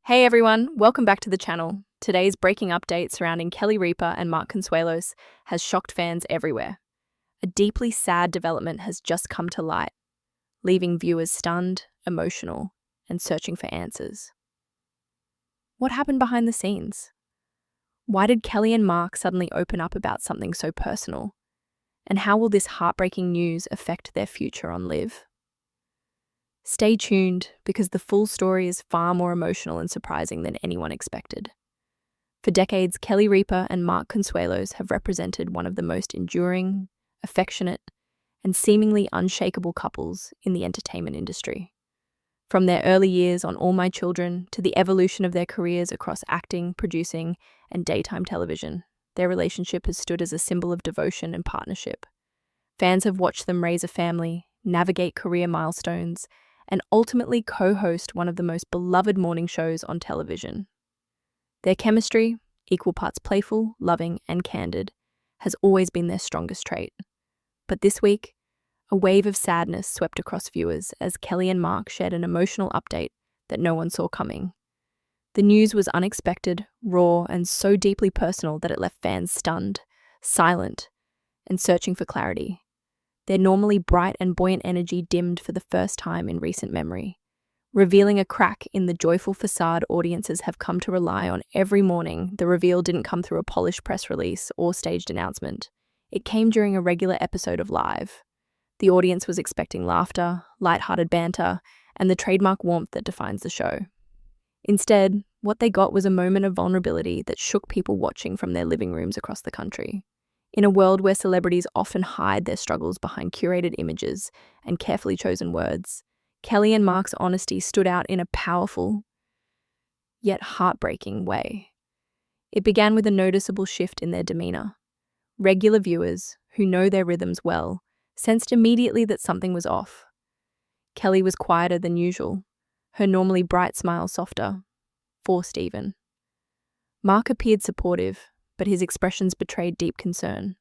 Hey everyone, welcome back to the channel. Today's breaking update surrounding Kelly Ripa and Mark Consuelos has shocked fans everywhere. A deeply sad development has just come to light, leaving viewers stunned, emotional, and searching for answers. What happened behind the scenes? Why did Kelly and Mark suddenly open up about something so personal? And how will this heartbreaking news affect their future on Live? Stay tuned because the full story is far more emotional and surprising than anyone expected. For decades, Kelly Ripa and Mark Consuelos have represented one of the most enduring, affectionate, and seemingly unshakable couples in the entertainment industry. From their early years on All My Children to the evolution of their careers across acting, producing, and daytime television, their relationship has stood as a symbol of devotion and partnership. Fans have watched them raise a family, navigate career milestones, and ultimately co-host one of the most beloved morning shows on television. Their chemistry, equal parts playful, loving, and candid, has always been their strongest trait. But this week, a wave of sadness swept across viewers as Kelly and Mark shared an emotional update that no one saw coming. The news was unexpected, raw, and so deeply personal that it left fans stunned, silent, and searching for clarity. Their normally bright and buoyant energy dimmed for the first time in recent memory, revealing a crack in the joyful facade audiences have come to rely on every morning. The reveal didn't come through a polished press release or staged announcement. It came during a regular episode of Live. The audience was expecting laughter, lighthearted banter, and the trademark warmth that defines the show. Instead, what they got was a moment of vulnerability that shook people watching from their living rooms across the country. In a world where celebrities often hide their struggles behind curated images and carefully chosen words, Kelly and Mark's honesty stood out in a powerful, yet heartbreaking way. It began with a noticeable shift in their demeanor. Regular viewers, who know their rhythms well, sensed immediately that something was off. Kelly was quieter than usual, her normally bright smile softer, forced even. Mark appeared supportive, but his expressions betrayed deep concern.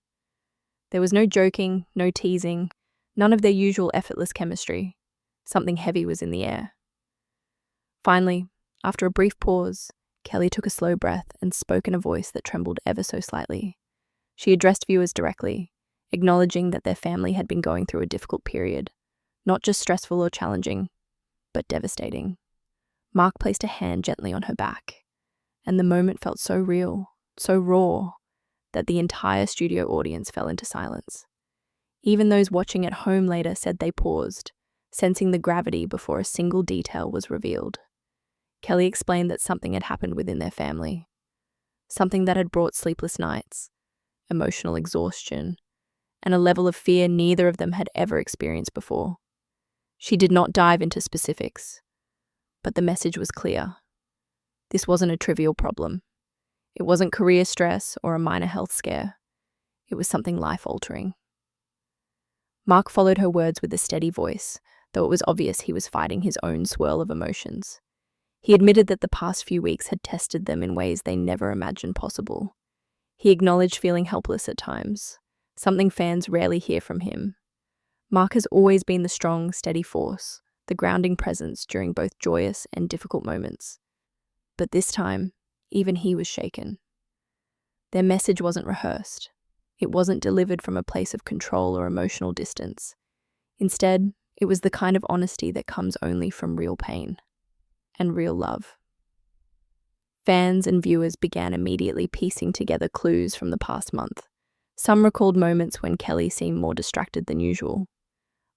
There was no joking, no teasing, none of their usual effortless chemistry. Something heavy was in the air. Finally, after a brief pause, Kelly took a slow breath and spoke in a voice that trembled ever so slightly. She addressed viewers directly, acknowledging that their family had been going through a difficult period, not just stressful or challenging, but devastating. Mark placed a hand gently on her back, and the moment felt so real, so raw, that the entire studio audience fell into silence. Even those watching at home later said they paused, sensing the gravity before a single detail was revealed. Kelly explained that something had happened within their family, something that had brought sleepless nights, emotional exhaustion, and a level of fear neither of them had ever experienced before. She did not dive into specifics, but the message was clear. This wasn't a trivial problem. It wasn't career stress or a minor health scare. It was something life-altering. Mark followed her words with a steady voice, though it was obvious he was fighting his own swirl of emotions. He admitted that the past few weeks had tested them in ways they never imagined possible. He acknowledged feeling helpless at times, something fans rarely hear from him. Mark has always been the strong, steady force, the grounding presence during both joyous and difficult moments. But this time, even he was shaken. Their message wasn't rehearsed. It wasn't delivered from a place of control or emotional distance. Instead, it was the kind of honesty that comes only from real pain and real love. Fans and viewers began immediately piecing together clues from the past month. Some recalled moments when Kelly seemed more distracted than usual.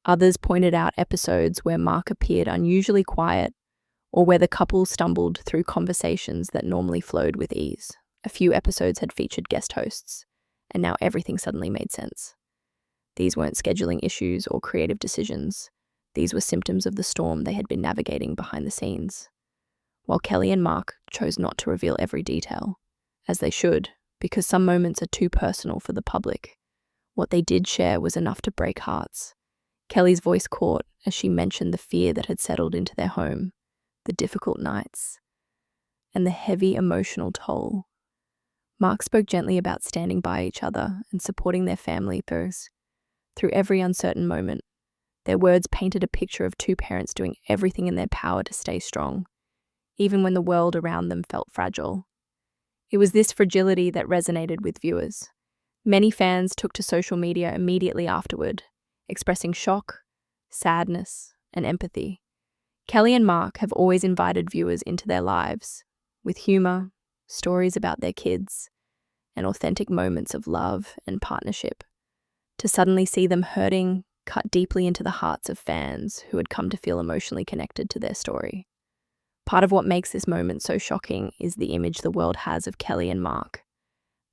Others pointed out episodes where Mark appeared unusually quiet, or where the couple stumbled through conversations that normally flowed with ease. A few episodes had featured guest hosts, and now everything suddenly made sense. These weren't scheduling issues or creative decisions. These were symptoms of the storm they had been navigating behind the scenes. While Kelly and Mark chose not to reveal every detail, as they should, because some moments are too personal for the public, what they did share was enough to break hearts. Kelly's voice caught as she mentioned the fear that had settled into their home, the difficult nights, and the heavy emotional toll. Mark spoke gently about standing by each other and supporting their family through every uncertain moment. Their words painted a picture of two parents doing everything in their power to stay strong, even when the world around them felt fragile. It was this fragility that resonated with viewers. Many fans took to social media immediately afterward, expressing shock, sadness, and empathy. Kelly and Mark have always invited viewers into their lives, with humor, stories about their kids, and authentic moments of love and partnership. To suddenly see them hurting cut deeply into the hearts of fans who had come to feel emotionally connected to their story. Part of what makes this moment so shocking is the image the world has of Kelly and Mark.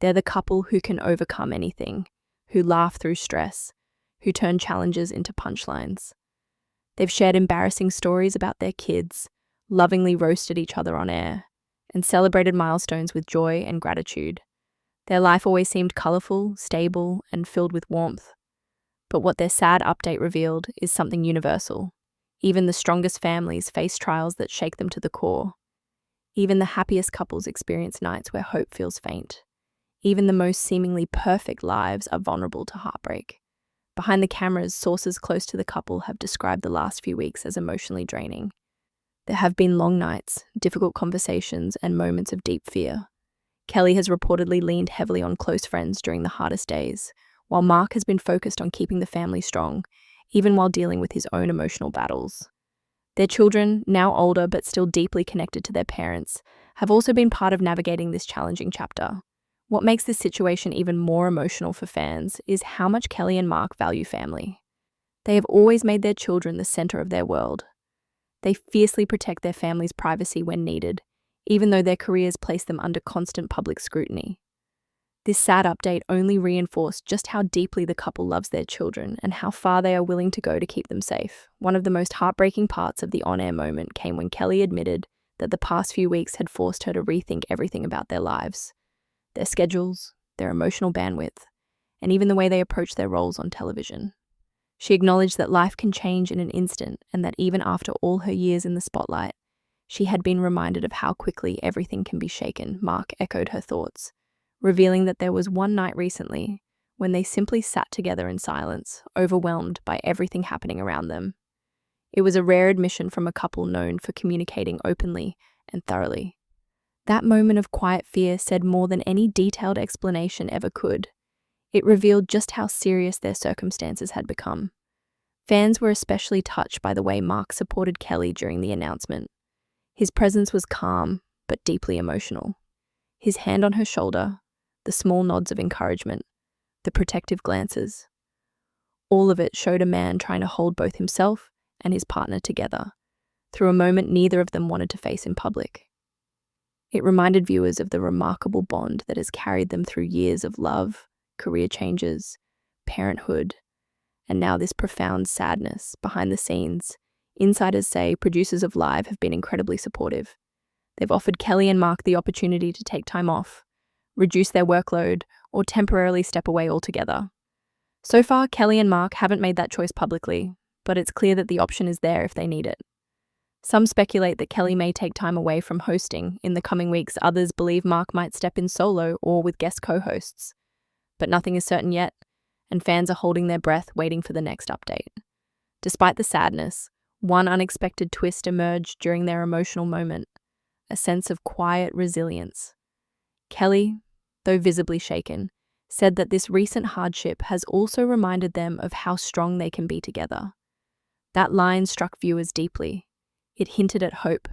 They're the couple who can overcome anything, who laugh through stress, who turn challenges into punchlines. They've shared embarrassing stories about their kids, lovingly roasted each other on air, and celebrated milestones with joy and gratitude. Their life always seemed colourful, stable, and filled with warmth. But what their sad update revealed is something universal. Even the strongest families face trials that shake them to the core. Even the happiest couples experience nights where hope feels faint. Even the most seemingly perfect lives are vulnerable to heartbreak. Behind the cameras, sources close to the couple have described the last few weeks as emotionally draining. There have been long nights, difficult conversations, and moments of deep fear. Kelly has reportedly leaned heavily on close friends during the hardest days, while Mark has been focused on keeping the family strong, even while dealing with his own emotional battles. Their children, now older but still deeply connected to their parents, have also been part of navigating this challenging chapter. What makes this situation even more emotional for fans is how much Kelly and Mark value family. They have always made their children the center of their world. They fiercely protect their family's privacy when needed, even though their careers place them under constant public scrutiny. This sad update only reinforced just how deeply the couple loves their children and how far they are willing to go to keep them safe. One of the most heartbreaking parts of the on-air moment came when Kelly admitted that the past few weeks had forced her to rethink everything about their lives. Their schedules, their emotional bandwidth, and even the way they approach their roles on television. She acknowledged that life can change in an instant and that even after all her years in the spotlight, she had been reminded of how quickly everything can be shaken. Mark echoed her thoughts, revealing that there was one night recently when they simply sat together in silence, overwhelmed by everything happening around them. It was a rare admission from a couple known for communicating openly and thoroughly. That moment of quiet fear said more than any detailed explanation ever could. It revealed just how serious their circumstances had become. Fans were especially touched by the way Mark supported Kelly during the announcement. His presence was calm, but deeply emotional. His hand on her shoulder, the small nods of encouragement, the protective glances. All of it showed a man trying to hold both himself and his partner together, through a moment neither of them wanted to face in public. It reminded viewers of the remarkable bond that has carried them through years of love, career changes, parenthood, and now this profound sadness behind the scenes. Insiders say producers of Live have been incredibly supportive. They've offered Kelly and Mark the opportunity to take time off, reduce their workload, or temporarily step away altogether. So far, Kelly and Mark haven't made that choice publicly, but it's clear that the option is there if they need it. Some speculate that Kelly may take time away from hosting in the coming weeks. Others believe Mark might step in solo or with guest co-hosts. But nothing is certain yet, and fans are holding their breath waiting for the next update. Despite the sadness, one unexpected twist emerged during their emotional moment, a sense of quiet resilience. Kelly, though visibly shaken, said that this recent hardship has also reminded them of how strong they can be together. That line struck viewers deeply. It hinted at hope.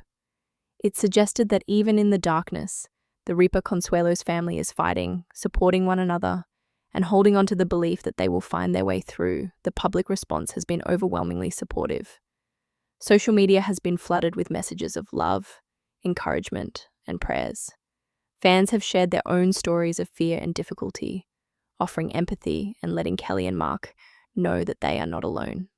It suggested that even in the darkness, the Ripa Consuelos family is fighting, supporting one another, and holding on to the belief that they will find their way through. The public response has been overwhelmingly supportive. Social media has been flooded with messages of love, encouragement, and prayers. Fans have shared their own stories of fear and difficulty, offering empathy and letting Kelly and Mark know that they are not alone.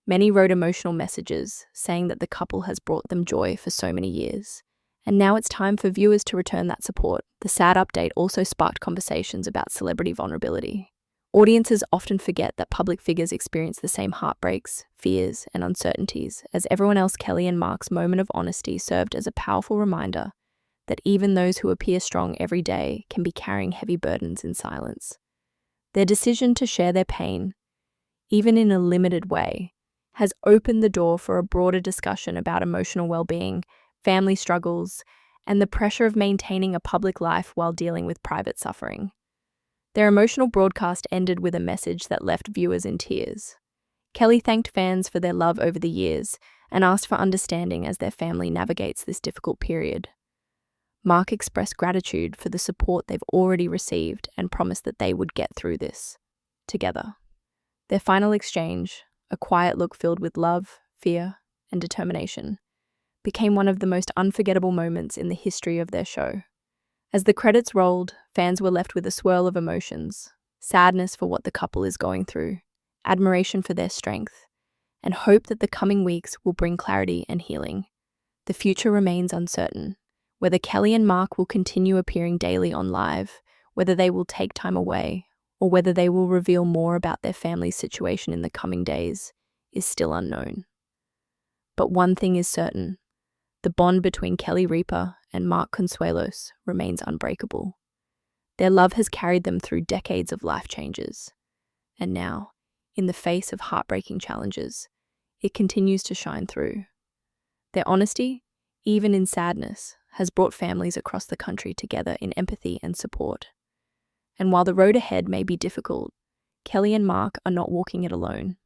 Many wrote emotional messages saying that the couple has brought them joy for so many years, and now it's time for viewers to return that support. The sad update also sparked conversations about celebrity vulnerability. Audiences often forget that public figures experience the same heartbreaks, fears, and uncertainties as everyone else. Kelly and Mark's moment of honesty served as a powerful reminder that even those who appear strong every day can be carrying heavy burdens in silence. Their decision to share their pain, even in a limited way, has opened the door for a broader discussion about emotional well-being. family struggles, and the pressure of maintaining a public life while dealing with private suffering. Their emotional broadcast ended with a message that left viewers in tears. Kelly thanked fans for their love over the years and asked for understanding as their family navigates this difficult period. Mark expressed gratitude for the support they've already received and promised that they would get through this together. Their final exchange, a quiet look filled with love, fear, and determination, became one of the most unforgettable moments in the history of their show. As the credits rolled, fans were left with a swirl of emotions: sadness for what the couple is going through, admiration for their strength, and hope that the coming weeks will bring clarity and healing. The future remains uncertain. Whether Kelly and Mark will continue appearing daily on Live, whether they will take time away, or whether they will reveal more about their family's situation in the coming days, is still unknown. But one thing is certain: the bond between Kelly Ripa and Mark Consuelos remains unbreakable. Their love has carried them through decades of life changes. And now, in the face of heartbreaking challenges, it continues to shine through. Their honesty, even in sadness, has brought families across the country together in empathy and support. And while the road ahead may be difficult, Kelly and Mark are not walking it alone.